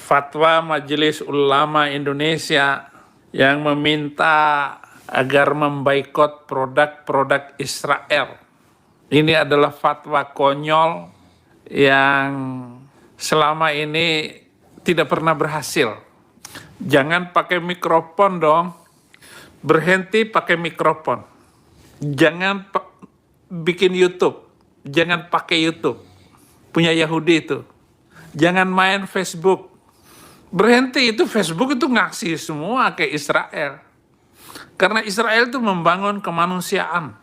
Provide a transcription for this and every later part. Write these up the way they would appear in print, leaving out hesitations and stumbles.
fatwa Majelis Ulama Indonesia yang meminta agar memboikot produk-produk Israel. Ini adalah fatwa konyol yang selama ini tidak pernah berhasil. Jangan pakai mikrofon dong, berhenti pakai mikrofon. Jangan bikin YouTube, jangan pakai YouTube, punya Yahudi itu. Jangan main Facebook, berhenti itu. Facebook itu ngaksi semua ke Israel. Karena Israel itu membangun kemanusiaan.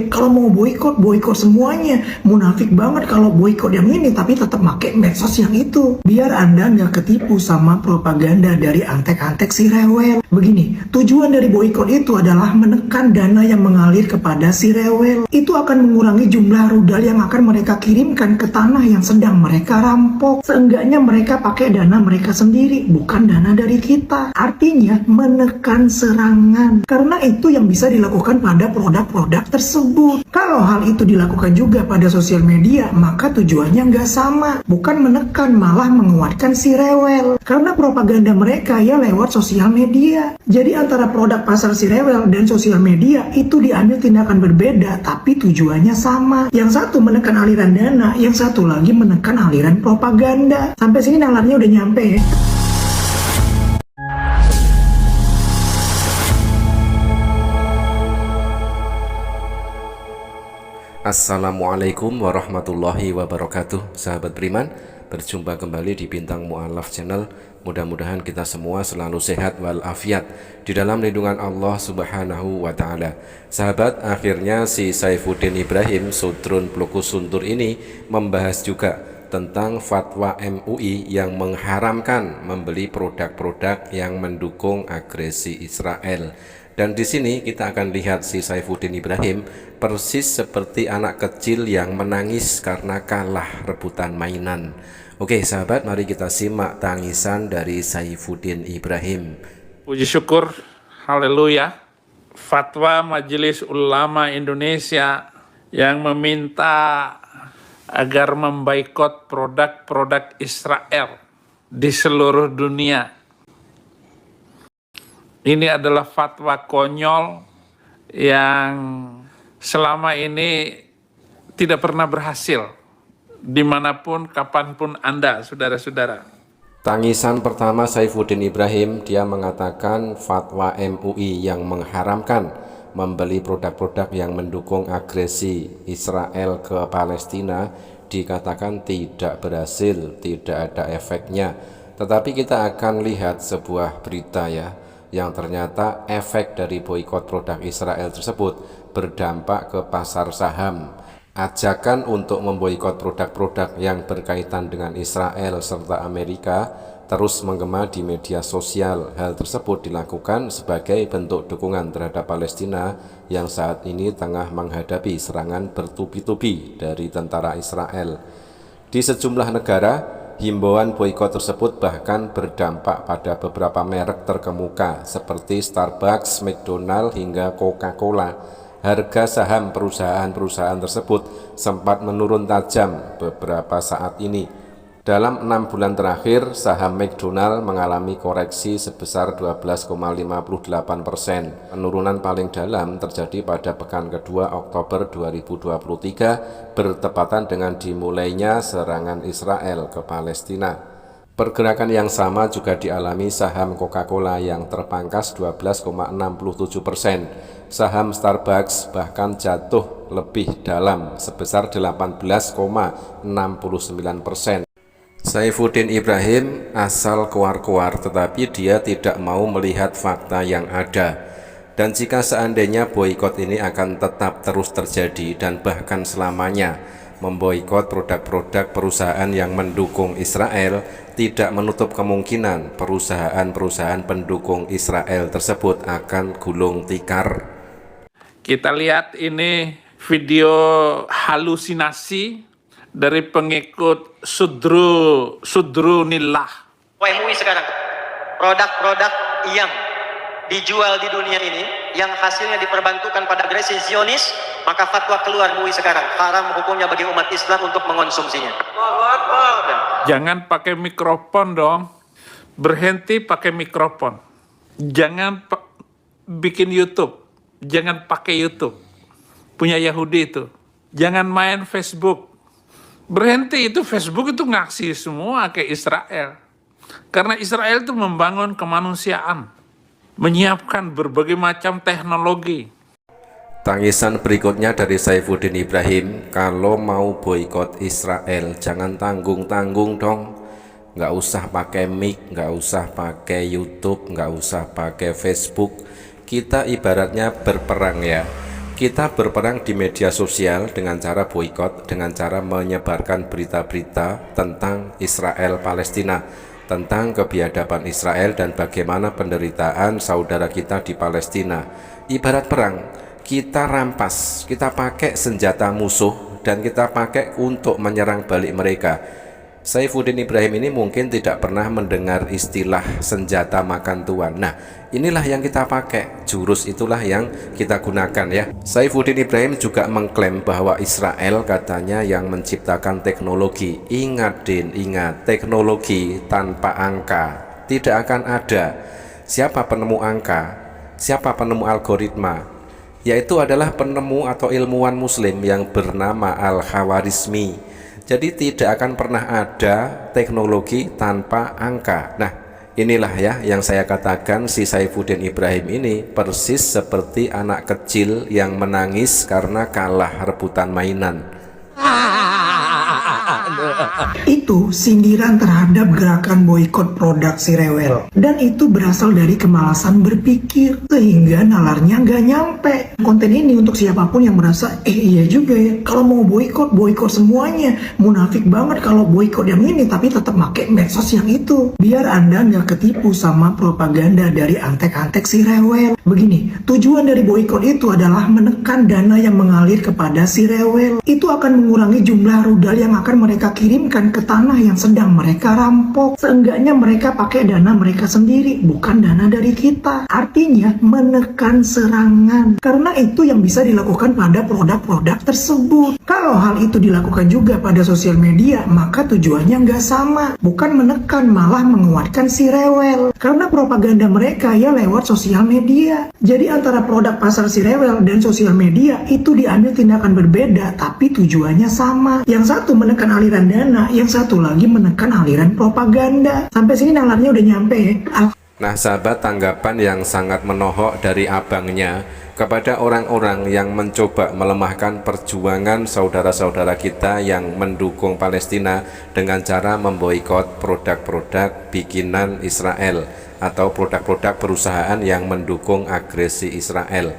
Kalau mau boikot semuanya. Munafik banget kalau boikot yang ini tapi tetap pakai medsos yang itu. Biar Anda nggak ketipu sama propaganda dari antek-antek si rewel. Begini, tujuan dari boikot itu adalah menekan dana yang mengalir kepada si rewel. Itu akan mengurangi jumlah rudal yang akan mereka kirimkan ke tanah yang sedang mereka rampok. Seenggaknya mereka pakai dana mereka sendiri, bukan dana dari kita. Artinya menekan serangan. Karena itu yang bisa dilakukan pada produk-produk tersebut. Kalau hal itu dilakukan juga pada sosial media, maka tujuannya nggak sama. Bukan menekan, malah menguatkan si rewel. Karena propaganda mereka ya lewat sosial media. Jadi antara produk pasar si rewel dan sosial media itu diambil tindakan berbeda, tapi tujuannya sama. Yang satu menekan aliran dana, yang satu lagi menekan aliran propaganda. Sampai sini nalarnya udah nyampe ya. Assalamualaikum warahmatullahi wabarakatuh. Sahabat beriman, berjumpa kembali di Bintang Mu'alaf Channel. Mudah-mudahan kita semua selalu sehat walafiat di dalam lindungan Allah Subhanahu wa Ta'ala. Sahabat, akhirnya si Saifuddin Ibrahim Sudrun Plukus Suntur ini membahas juga tentang fatwa MUI yang mengharamkan membeli produk-produk yang mendukung agresi Israel. Dan di sini kita akan lihat si Saifuddin Ibrahim persis seperti anak kecil yang menangis karena kalah rebutan mainan. Oke sahabat, mari kita simak tangisan dari Saifuddin Ibrahim. Puji syukur, haleluya. Fatwa Majelis Ulama Indonesia yang meminta agar memboikot produk-produk Israel di seluruh dunia. Ini adalah fatwa konyol yang selama ini tidak pernah berhasil dimanapun, kapanpun Anda, saudara-saudara. Tangisan pertama Saifuddin Ibrahim, dia mengatakan fatwa MUI yang mengharamkan membeli produk-produk yang mendukung agresi Israel ke Palestina dikatakan tidak berhasil, tidak ada efeknya. Tetapi kita akan lihat sebuah berita ya, yang ternyata efek dari boikot produk Israel tersebut berdampak ke pasar saham. Ajakan untuk memboikot produk-produk yang berkaitan dengan Israel serta Amerika terus menggema di media sosial. Hal tersebut dilakukan sebagai bentuk dukungan terhadap Palestina yang saat ini tengah menghadapi serangan bertubi-tubi dari tentara Israel. Di sejumlah negara, himbauan boikot tersebut bahkan berdampak pada beberapa merek terkemuka seperti Starbucks, McDonald hingga Coca-Cola. Harga saham perusahaan-perusahaan tersebut sempat menurun tajam beberapa saat ini. Dalam 6 bulan terakhir, saham McDonald mengalami koreksi sebesar 12,58%. Penurunan paling dalam terjadi pada pekan kedua Oktober 2023 bertepatan dengan dimulainya serangan Israel ke Palestina. Pergerakan yang sama juga dialami saham Coca-Cola yang terpangkas 12,67%. Saham Starbucks bahkan jatuh lebih dalam sebesar 18,69%. Saifuddin Ibrahim asal keluar-keluar, tetapi dia tidak mau melihat fakta yang ada. Dan jika seandainya boikot ini akan tetap terus terjadi dan bahkan selamanya, memboikot produk-produk perusahaan yang mendukung Israel tidak menutup kemungkinan perusahaan-perusahaan pendukung Israel tersebut akan gulung tikar. Kita lihat ini video halusinasi dari pengikut Sudrunillah. MUI sekarang, produk-produk yang dijual di dunia ini yang hasilnya diperbantukan pada agresi Zionis, maka fatwa keluar MUI sekarang, haram hukumnya bagi umat Islam untuk mengonsumsinya. Jangan pakai mikrofon dong. Berhenti pakai mikrofon. Jangan bikin YouTube. Jangan pakai YouTube. Punya Yahudi itu. Jangan main Facebook. Berhenti, itu Facebook itu ngaksi semua ke Israel. Karena Israel itu membangun kemanusiaan. Menyiapkan berbagai macam teknologi. Tangisan berikutnya dari Saifuddin Ibrahim, kalau mau boikot Israel jangan tanggung-tanggung dong. Nggak usah pakai mic, nggak usah pakai YouTube, nggak usah pakai Facebook. Kita ibaratnya berperang ya. Kita berperang di media sosial dengan cara boikot, dengan cara menyebarkan berita-berita tentang Israel Palestina, tentang kebiadaban Israel dan bagaimana penderitaan saudara kita di Palestina. Ibarat perang, kita rampas, kita pakai senjata musuh dan kita pakai untuk menyerang balik mereka. Saifuddin Ibrahim ini mungkin tidak pernah mendengar istilah senjata makan tuan. Nah, inilah yang kita pakai, jurus itulah yang kita gunakan ya. Saifuddin Ibrahim juga mengklaim bahwa Israel katanya yang menciptakan teknologi. Ingat Din, ingat, teknologi tanpa angka tidak akan ada. Siapa penemu angka? Siapa penemu algoritma? Yaitu adalah penemu atau ilmuwan muslim yang bernama Al-Khawarizmi. Jadi tidak akan pernah ada teknologi tanpa angka. Nah, inilah ya yang saya katakan, si Saifuddin Ibrahim ini persis seperti anak kecil yang menangis karena kalah rebutan mainan. Itu sindiran terhadap gerakan boikot produk si rewel. Dan itu berasal dari kemalasan berpikir, sehingga nalarnya nggak nyampe. Konten ini untuk siapapun yang merasa, iya juga ya, kalau mau boikot, boikot semuanya. Munafik banget kalau boikot yang ini, tapi tetap pakai medsos yang itu. Biar Anda nggak ketipu sama propaganda dari antek-antek si rewel. Begini, tujuan dari boikot itu adalah menekan dana yang mengalir kepada si rewel. Itu akan mengurangi jumlah rudal yang akan mereka kirimkan ke tanah yang sedang mereka rampok. Seenggaknya mereka pakai dana mereka sendiri, bukan dana dari kita. Artinya menekan serangan. Karena itu yang bisa dilakukan pada produk-produk tersebut. Kalau hal itu dilakukan juga pada sosial media, maka tujuannya nggak sama. Bukan menekan, malah menguatkan si rewel. Karena propaganda mereka ya lewat sosial media. Jadi antara produk pasar si rewel dan sosial media itu diambil tindakan berbeda, tapi tujuannya sama. Yang satu menekan aliran dana, yang satu lagi menekan aliran propaganda. Sampai sini nalarnya udah nyampe ya. Nah sahabat, tanggapan yang sangat menohok dari abangnya kepada orang-orang yang mencoba melemahkan perjuangan saudara-saudara kita yang mendukung Palestina dengan cara memboikot produk-produk bikinan Israel atau produk-produk perusahaan yang mendukung agresi Israel.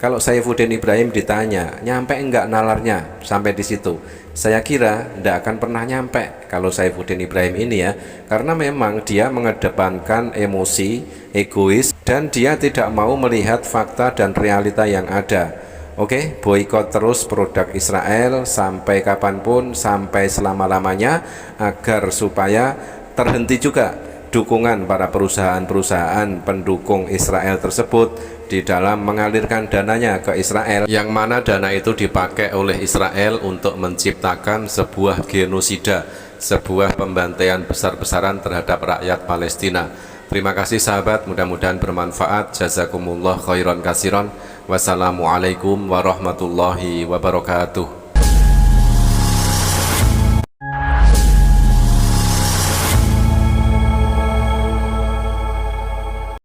Kalau Saifuddin Ibrahim ditanya, nyampe enggak nalarnya sampai di situ? Saya kira tidak akan pernah nyampe kalau Saifuddin Ibrahim ini ya, karena memang dia mengedepankan emosi, egois, dan dia tidak mau melihat fakta dan realita yang ada. Oke, boikot terus produk Israel sampai kapanpun, sampai selama-lamanya, agar supaya terhenti juga dukungan para perusahaan-perusahaan pendukung Israel tersebut di dalam mengalirkan dananya ke Israel, yang mana dana itu dipakai oleh Israel untuk menciptakan sebuah genosida, sebuah pembantaian besar-besaran terhadap rakyat Palestina. Terima kasih sahabat, mudah-mudahan bermanfaat. Jazakumullah khairan kasiron. Wassalamualaikum warahmatullahi wabarakatuh.